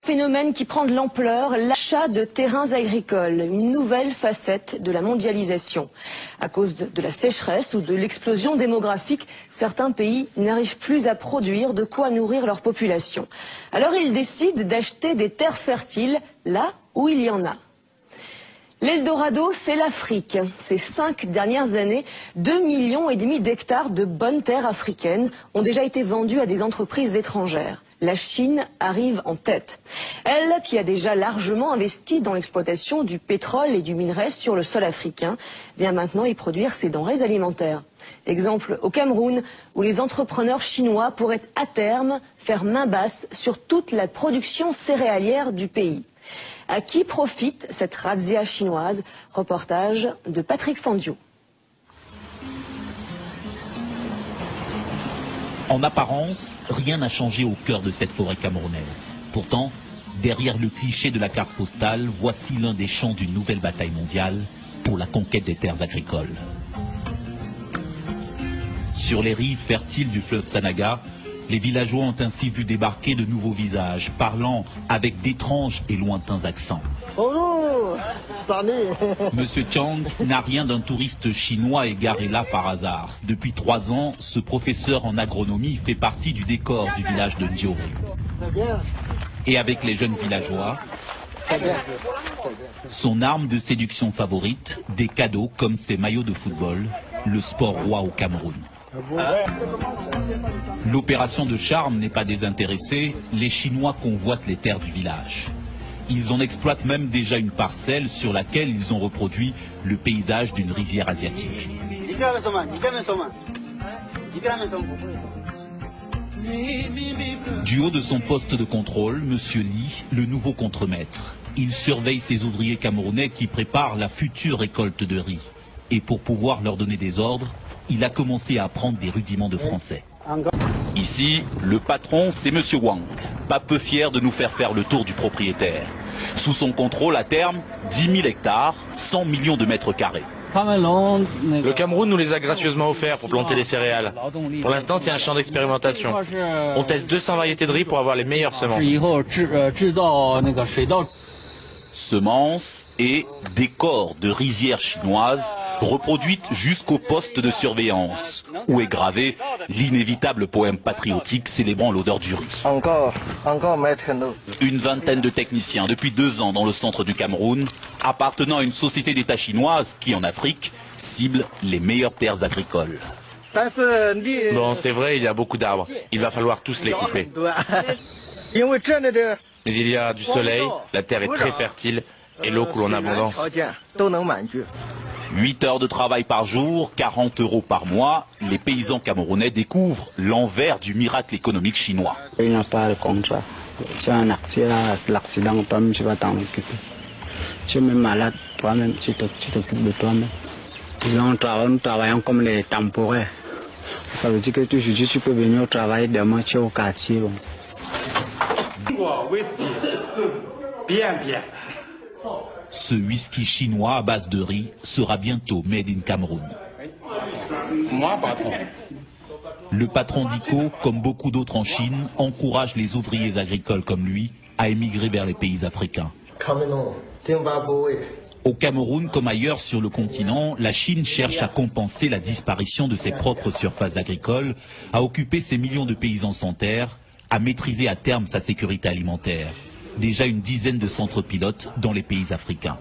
Phénomène qui prend de l'ampleur, l'achat de terrains agricoles, une nouvelle facette de la mondialisation. À cause de la sécheresse ou de l'explosion démographique, certains pays n'arrivent plus à produire de quoi nourrir leur population. Alors ils décident d'acheter des terres fertiles là où il y en a. L'Eldorado, c'est l'Afrique. Ces 5 dernières années, 2,5 millions d'hectares de bonnes terres africaines ont déjà été vendus à des entreprises étrangères. La Chine arrive en tête. Elle, qui a déjà largement investi dans l'exploitation du pétrole et du minerai sur le sol africain, vient maintenant y produire ses denrées alimentaires. Exemple au Cameroun, où les entrepreneurs chinois pourraient à terme faire main basse sur toute la production céréalière du pays. À qui profite cette razzia chinoise? Reportage de Patrick Fandiou. En apparence, rien n'a changé au cœur de cette forêt camerounaise. Pourtant, derrière le cliché de la carte postale, voici l'un des champs d'une nouvelle bataille mondiale pour la conquête des terres agricoles. Sur les rives fertiles du fleuve Sanaga, les villageois ont ainsi vu débarquer de nouveaux visages, parlant avec d'étranges et lointains accents. Bonjour. Monsieur Chang n'a rien d'un touriste chinois égaré là par hasard. Depuis 3 ans, ce professeur en agronomie fait partie du décor du village de Ndioré. Et avec les jeunes villageois, son arme de séduction favorite, des cadeaux comme ses maillots de football, le sport roi au Cameroun. L'opération de charme n'est pas désintéressée, les Chinois convoitent les terres du village. Ils en exploitent même déjà une parcelle sur laquelle ils ont reproduit le paysage d'une rizière asiatique. Du haut de son poste de contrôle, M. Li, le nouveau contremaître, il surveille ses ouvriers camerounais qui préparent la future récolte de riz. Et pour pouvoir leur donner des ordres, il a commencé à apprendre des rudiments de français. Ici, le patron, c'est M. Wang, pas peu fier de nous faire le tour du propriétaire. Sous son contrôle, à terme, 10 000 hectares, 100 millions de mètres carrés. Le Cameroun nous les a gracieusement offerts pour planter les céréales. Pour l'instant, c'est un champ d'expérimentation. On teste 200 variétés de riz pour avoir les meilleures semences. Semences et décors de rizières chinoises reproduites jusqu'au poste de surveillance, où est gravé l'inévitable poème patriotique célébrant l'odeur du riz. Encore maintenant. Une vingtaine de techniciens depuis 2 ans dans le centre du Cameroun, appartenant à une société d'État chinoise qui, en Afrique, cible les meilleures terres agricoles. Bon, c'est vrai, il y a beaucoup d'arbres. Il va falloir tous les couper. Mais il y a du soleil, la terre est très fertile et l'eau coule en abondance. 8 heures de travail par jour, 40 € par mois, les paysans camerounais découvrent l'envers du miracle économique chinois. Il n'y a pas de contrat. Tu as un l'accident, toi-même tu vas t'en occuper. Tu es même malade, toi-même tu t'occupes de toi-même. Nous travaillons comme les temporaires. Ça veut dire que aujourd'hui tu peux venir au travail, demain tu es au quartier. Bon. Bien. Ce whisky chinois à base de riz sera bientôt made in Cameroun. Moi, patron. Le patron d'ICO, comme beaucoup d'autres en Chine, encourage les ouvriers agricoles comme lui à émigrer vers les pays africains. Au Cameroun, comme ailleurs sur le continent, la Chine cherche à compenser la disparition de ses propres surfaces agricoles, à occuper ses millions de paysans sans terre, à maîtriser à terme sa sécurité alimentaire. Déjà une dizaine de centres pilotes dans les pays africains.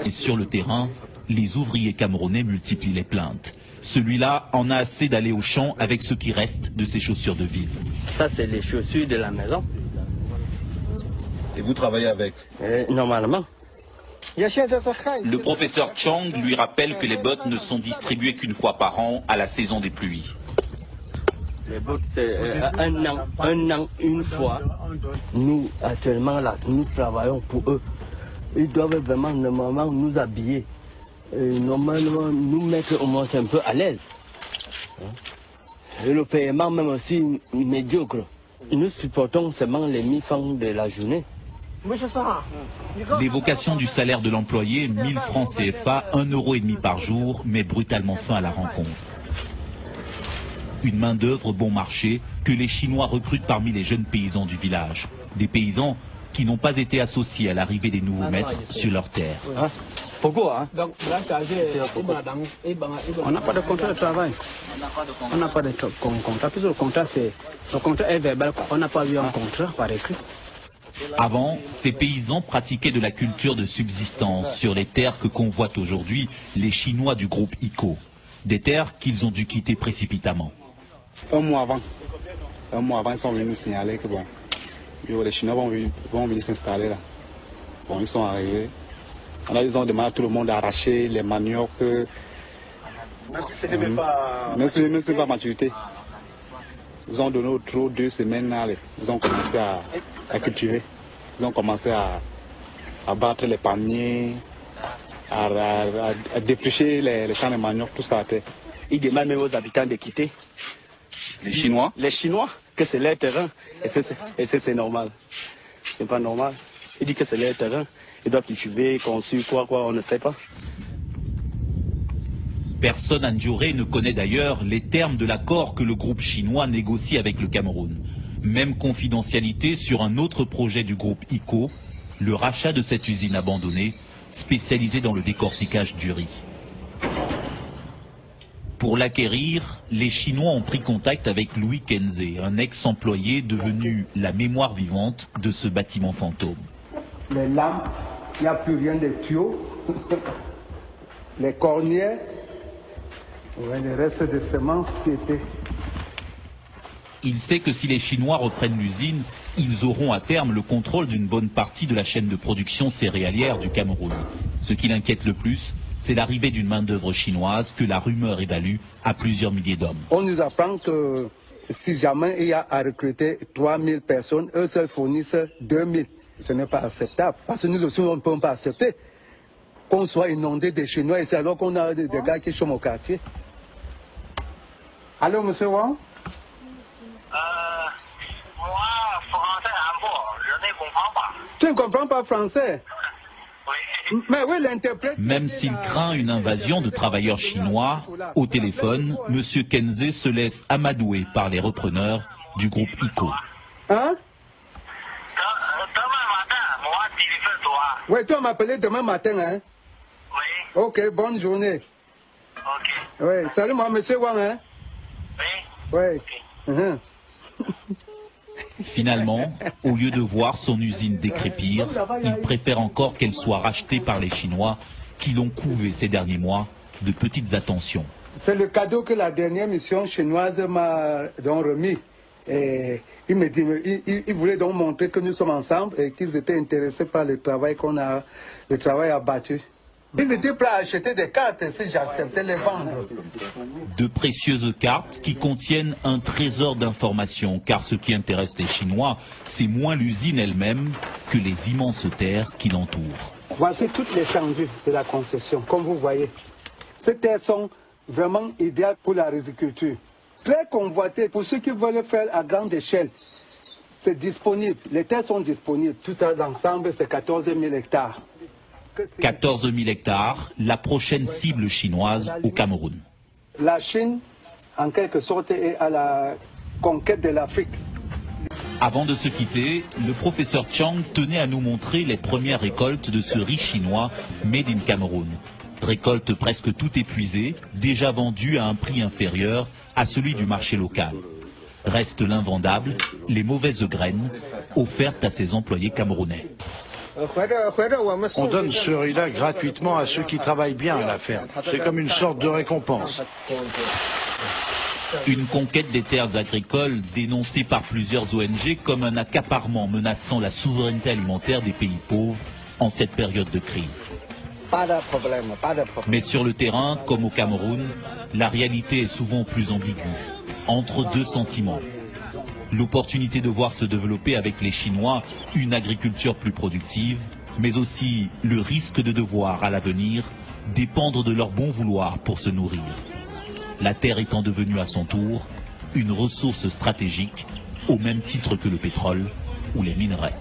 Et sur le terrain, les ouvriers camerounais multiplient les plaintes. Celui-là en a assez d'aller au champ avec ce qui reste de ses chaussures de ville. Ça c'est les chaussures de la maison. Et vous travaillez avec? Normalement. Le professeur Chang lui rappelle que les bottes ne sont distribuées qu'une fois par an à la saison des pluies. Les bottes, c'est un an, une fois. Nous, actuellement, là, nous travaillons pour eux. Ils doivent vraiment, normalement, nous habiller. Et normalement, nous mettre au moins un peu à l'aise. Et le paiement, même aussi, médiocre. Nous supportons seulement les 1000 francs de la journée. L'évocation du salaire de l'employé, 1000 francs CFA, 1,5 € par jour, met brutalement fin à la rencontre. Une main-d'œuvre bon marché que les Chinois recrutent parmi les jeunes paysans du village. Des paysans qui n'ont pas été associés à l'arrivée des nouveaux maîtres sur leur terre. Pourquoi on n'a pas de contrat de travail. On n'a pas de contrat. Puisque le contrat est verbal. On n'a pas eu un contrat par écrit. Avant, ces paysans pratiquaient de la culture de subsistance sur les terres que convoitent aujourd'hui les Chinois du groupe ICO. Des terres qu'ils ont dû quitter précipitamment. Un mois avant, ils sont venus signaler que bon, les Chinois vont venir s'installer là. Bon, ils sont arrivés. Alors, ils ont demandé à tout le monde d'arracher les maniocs. Même si ce n'est pas maturité. Ils ont donné au trop 2 semaines. Ils ont commencé à cultiver. Ils ont commencé à battre les palmiers, à défricher les champs de manioc, tout ça à terre. Ils demandent même aux habitants de quitter. Les Chinois? Les Chinois, que c'est leur terrain. Et c'est normal. C'est pas normal. Ils disent que c'est leur terrain. Ils doivent cultiver, construire, quoi, on ne sait pas. Personne à Ndiouré ne connaît d'ailleurs les termes de l'accord que le groupe chinois négocie avec le Cameroun. Même confidentialité sur un autre projet du groupe ICO, le rachat de cette usine abandonnée, spécialisée dans le décortiquage du riz. Pour l'acquérir, les Chinois ont pris contact avec Louis Kenze, un ex-employé devenu la mémoire vivante de ce bâtiment fantôme. Les lampes, il n'y a plus rien de tuyaux, les cornières, les restes de semences qui étaient. Il sait que si les Chinois reprennent l'usine, ils auront à terme le contrôle d'une bonne partie de la chaîne de production céréalière du Cameroun. Ce qui l'inquiète le plus, c'est l'arrivée d'une main-d'œuvre chinoise que la rumeur évalue à plusieurs milliers d'hommes. On nous apprend que si jamais il y a à recruter 3000 personnes, eux seuls fournissent 2000. Ce n'est pas acceptable, parce que nous aussi, on ne peut pas accepter qu'on soit inondé de Chinois ici, alors qu'on a des gars qui sont au quartier. Allô, monsieur Wang? Moi, français un peu, je ne comprends pas. Tu ne comprends pas français? Oui. Mais oui, l'interprète... Même s'il craint une invasion de travailleurs chinois, au téléphone, M. Kenze se laisse amadouer par les repreneurs du groupe ICO. Hein? Demain matin, moi, téléphone-toi. Oui, tu vas m'appeler demain matin, hein? Oui. Ok, bonne journée. Ok. Oui, salut moi, monsieur Wang, hein? Oui. Oui. Okay. Finalement, au lieu de voir son usine décrépir, il préfère encore qu'elle soit rachetée par les Chinois qui l'ont couvé ces derniers mois de petites attentions. C'est le cadeau que la dernière mission chinoise m'a donc remis. Et il me dit, il voulait donc montrer que nous sommes ensemble et qu'ils étaient intéressés par le travail le travail abattu. Ils étaient prêts à acheter des cartes si j'acceptais les vendre. De précieuses cartes qui contiennent un trésor d'informations, car ce qui intéresse les Chinois, c'est moins l'usine elle-même que les immenses terres qui l'entourent. Voici toutes les étendues de la concession, comme vous voyez. Ces terres sont vraiment idéales pour la riziculture. Très convoitées pour ceux qui veulent faire à grande échelle. C'est disponible, les terres sont disponibles. Tout ça d'ensemble, c'est 14 000 hectares. 14 000 hectares, la prochaine cible chinoise au Cameroun. La Chine, en quelque sorte, est à la conquête de l'Afrique. Avant de se quitter, le professeur Chang tenait à nous montrer les premières récoltes de ce riz chinois made in Cameroun. Récolte presque tout épuisée, déjà vendue à un prix inférieur à celui du marché local. Reste l'invendable, les mauvaises graines, offertes à ses employés camerounais. On donne ce riz-là gratuitement à ceux qui travaillent bien à la ferme. C'est comme une sorte de récompense. Une conquête des terres agricoles dénoncée par plusieurs ONG comme un accaparement menaçant la souveraineté alimentaire des pays pauvres en cette période de crise. Pas de problème, pas de problème. Mais sur le terrain, comme au Cameroun, la réalité est souvent plus ambiguë, entre deux sentiments. L'opportunité de voir se développer avec les Chinois une agriculture plus productive, mais aussi le risque de devoir, à l'avenir, dépendre de leur bon vouloir pour se nourrir. La terre étant devenue à son tour une ressource stratégique, au même titre que le pétrole ou les minerais.